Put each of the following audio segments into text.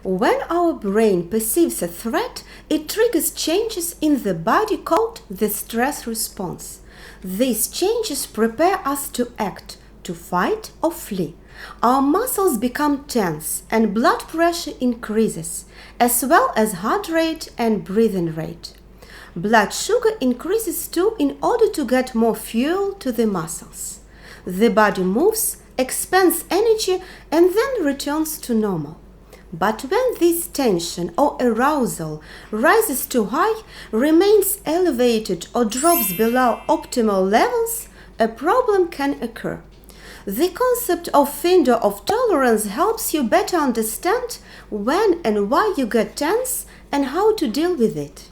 When our brain perceives a threat, it triggers changes in the body called the stress response. These changes prepare us to act, to fight or flee. Our muscles become tense and blood pressure increases, as well as heart rate and breathing rate. Blood sugar increases too in order to get more fuel to the muscles. The body moves, expends energy, and then returns to normal. But when this tension or arousal rises too high, remains elevated, or drops below optimal levels, a problem can occur. The concept of window of tolerance helps you better understand when and why you get tense and how to deal with it.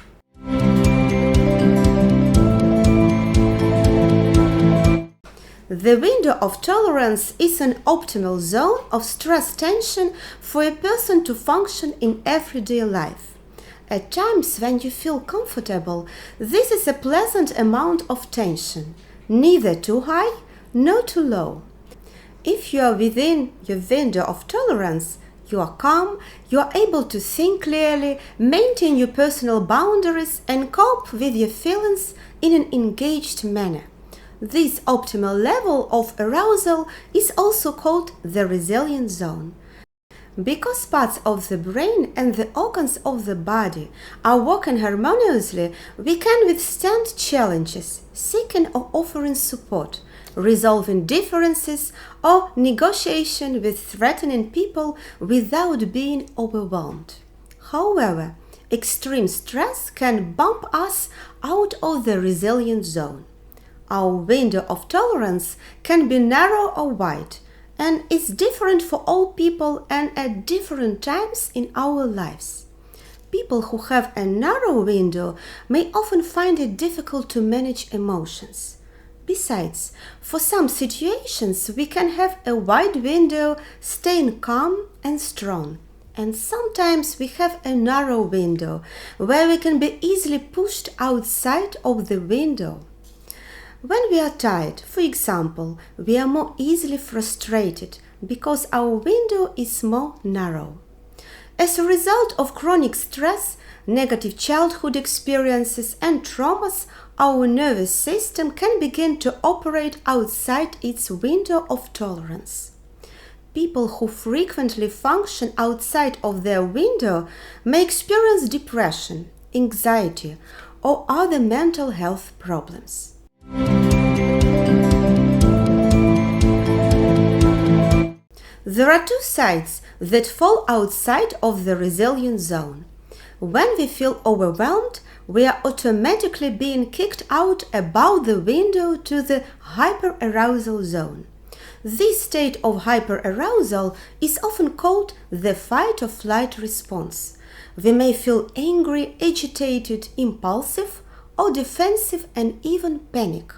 The window of tolerance is an optimal zone of stress tension for a person to function in everyday life. At times when you feel comfortable, this is a pleasant amount of tension, neither too high nor too low. If you are within your window of tolerance, you are calm, you are able to think clearly, maintain your personal boundaries, and cope with your feelings in an engaged manner. This optimal level of arousal is also called the resilient zone. Because parts of the brain and the organs of the body are working harmoniously, we can withstand challenges, seeking or offering support, resolving differences, or negotiation with threatening people without being overwhelmed. However, extreme stress can bump us out of the resilient zone. Our window of tolerance can be narrow or wide, and is different for all people and at different times in our lives. People who have a narrow window may often find it difficult to manage emotions. Besides, for some situations we can have a wide window, staying calm and strong, and sometimes we have a narrow window where we can be easily pushed outside of the window. When we are tired, for example, we are more easily frustrated because our window is more narrow. As a result of chronic stress, negative childhood experiences, and traumas, our nervous system can begin to operate outside its window of tolerance. People who frequently function outside of their window may experience depression, anxiety, or other mental health problems. There are two sides that fall outside of the resilient zone. When we feel overwhelmed, we are automatically being kicked out above the window to the hyperarousal zone. This state of hyperarousal is often called the fight or flight response. We may feel angry, agitated, impulsive, or defensive, and even panic.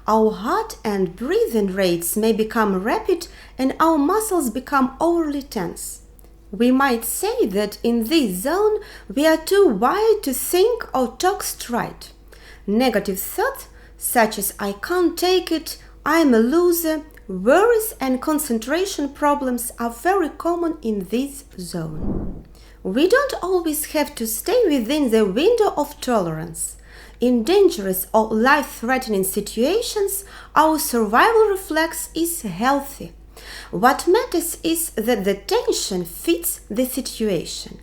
Our heart and breathing rates may become rapid and our muscles become overly tense. We might say that in this zone we are too wired to think or talk straight. Negative thoughts such as "I can't take it," "I'm a loser," worries and concentration problems are very common in this zone. We don't always have to stay within the window of tolerance. In dangerous or life-threatening situations, our survival reflex is healthy. What matters is that the tension fits the situation.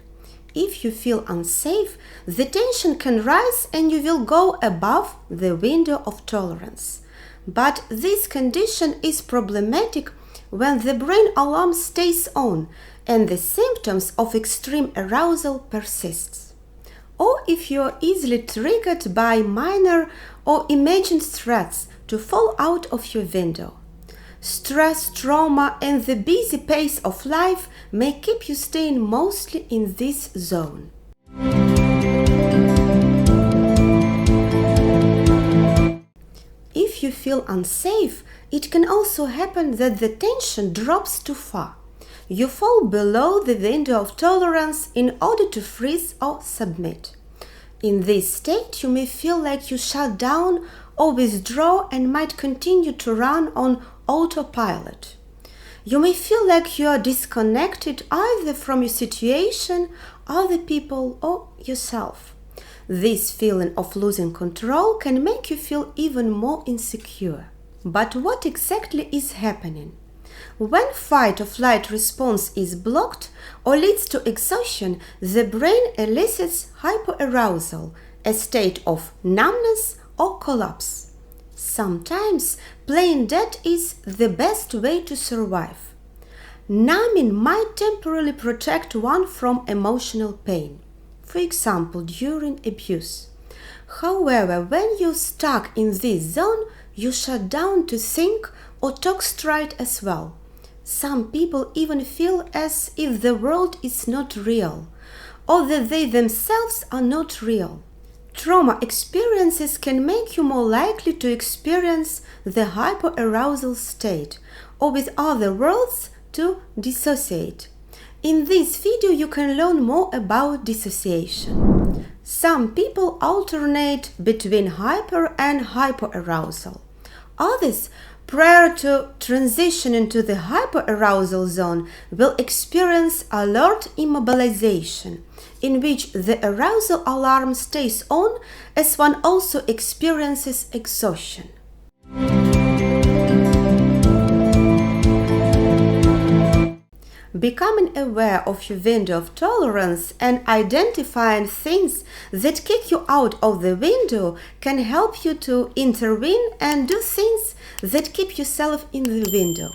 If you feel unsafe, the tension can rise and you will go above the window of tolerance. But this condition is problematic when the brain alarm stays on and the symptoms of extreme arousal persists. Or if you are easily triggered by minor or imagined threats to fall out of your window. Stress, trauma, and the busy pace of life may keep you staying mostly in this zone. If you feel unsafe, it can also happen that the tension drops too far. You fall below the window of tolerance in order to freeze or submit. In this state, you may feel like you shut down or withdraw and might continue to run on autopilot. You may feel like you are disconnected either from your situation, other people, or yourself. This feeling of losing control can make you feel even more insecure. But what exactly is happening? When fight or flight response is blocked or leads to exhaustion, the brain elicits hyperarousal, a state of numbness or collapse. Sometimes playing dead is the best way to survive. Numbing might temporarily protect one from emotional pain, for example, during abuse. However, when you're stuck in this zone, you shut down to think or talk straight as well. Some people even feel as if the world is not real, or that they themselves are not real. Trauma experiences can make you more likely to experience the hyperarousal state, or with other words, to dissociate. In this video you can learn more about dissociation. Some people alternate between hyper and hyperarousal. Others, prior to transitioning to the hyperarousal zone, will experience alert immobilization, in which the arousal alarm stays on as one also experiences exhaustion. Becoming aware of your window of tolerance and identifying things that kick you out of the window can help you to intervene and do things that keep yourself in the window.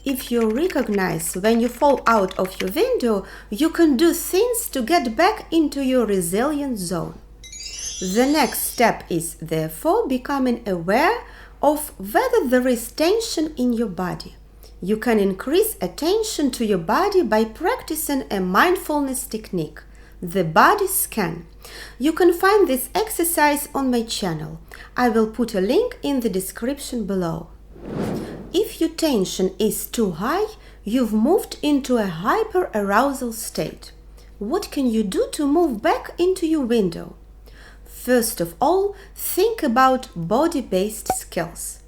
If you recognize when you fall out of your window, you can do things to get back into your resilient zone. The next step is, therefore, becoming aware of whether there is tension in your body. You can increase attention to your body by practicing a mindfulness technique, the body scan. You can find this exercise on my channel. I will put a link in the description below. If your tension is too high, you've moved into a hyperarousal state. What can you do to move back into your window? First of all, think about body-based skills.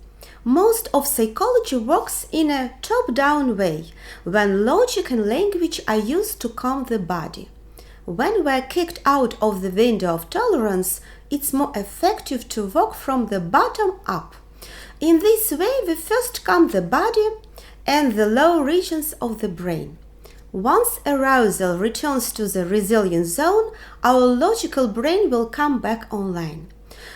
Most of psychology works in a top-down way, when logic and language are used to calm the body. When we're kicked out of the window of tolerance, it's more effective to work from the bottom up. In this way, we first calm the body and the low regions of the brain. Once arousal returns to the resilient zone, our logical brain will come back online.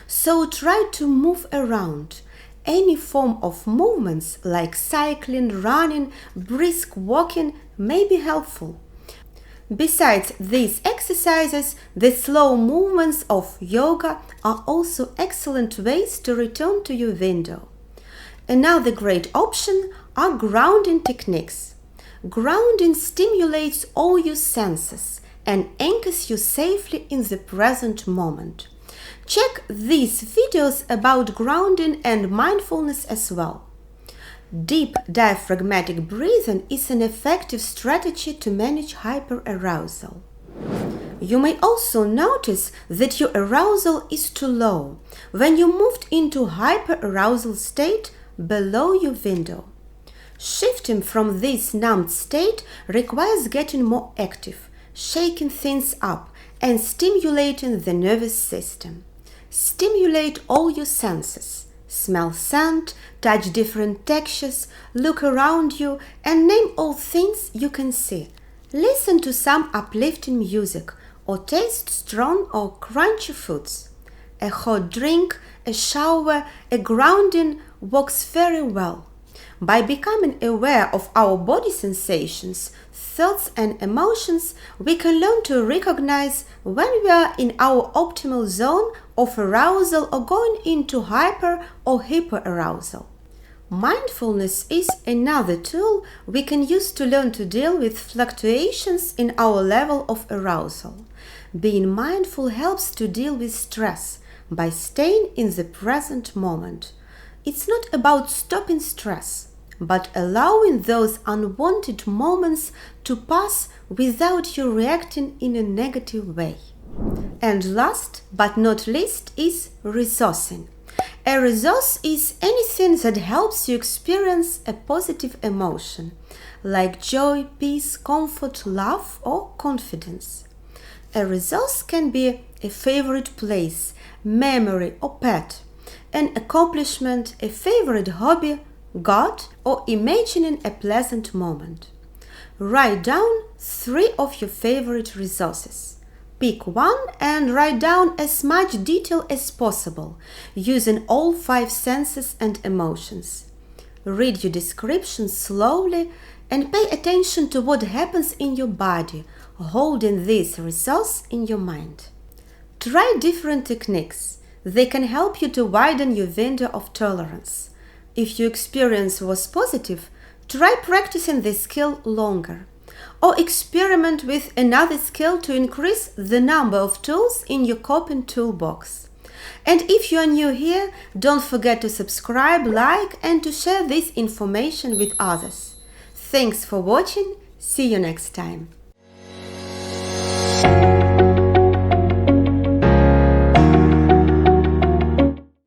So try to move around. Any form of movements like cycling, running, brisk walking may be helpful. Besides these exercises, the slow movements of yoga are also excellent ways to return to your window. Another great option are grounding techniques. Grounding stimulates all your senses and anchors you safely in the present moment. Check these videos about grounding and mindfulness as well. Deep diaphragmatic breathing is an effective strategy to manage hyperarousal. You may also notice that your arousal is too low when you moved into hyperarousal state below your window. Shifting from this numbed state requires getting more active, shaking things up, and stimulating the nervous system. Stimulate all your senses. Smell scent, touch different textures, look around you, and name all things you can see. Listen to some uplifting music, or taste strong or crunchy foods. A hot drink, a shower, a grounding works very well. By becoming aware of our body sensations, thoughts and emotions, we can learn to recognize when we are in our optimal zone of arousal or going into hyper or hyperarousal. Mindfulness is another tool we can use to learn to deal with fluctuations in our level of arousal. Being mindful helps to deal with stress by staying in the present moment. It's not about stopping stress, but allowing those unwanted moments to pass without you reacting in a negative way. And last but not least is resourcing. A resource is anything that helps you experience a positive emotion, like joy, peace, comfort, love, or confidence. A resource can be a favorite place, memory, or pet, an accomplishment, a favorite hobby, God, or imagining a pleasant moment. Write down 3 of your favorite resources. Pick one and write down as much detail as possible, using all 5 senses and emotions. Read your description slowly and pay attention to what happens in your body, holding this resource in your mind. Try different techniques. They can help you to widen your window of tolerance. If your experience was positive, try practicing the skill longer. Or experiment with another skill to increase the number of tools in your coping toolbox. And if you are new here, don't forget to subscribe, like, and to share this information with others. Thanks for watching. See you next time.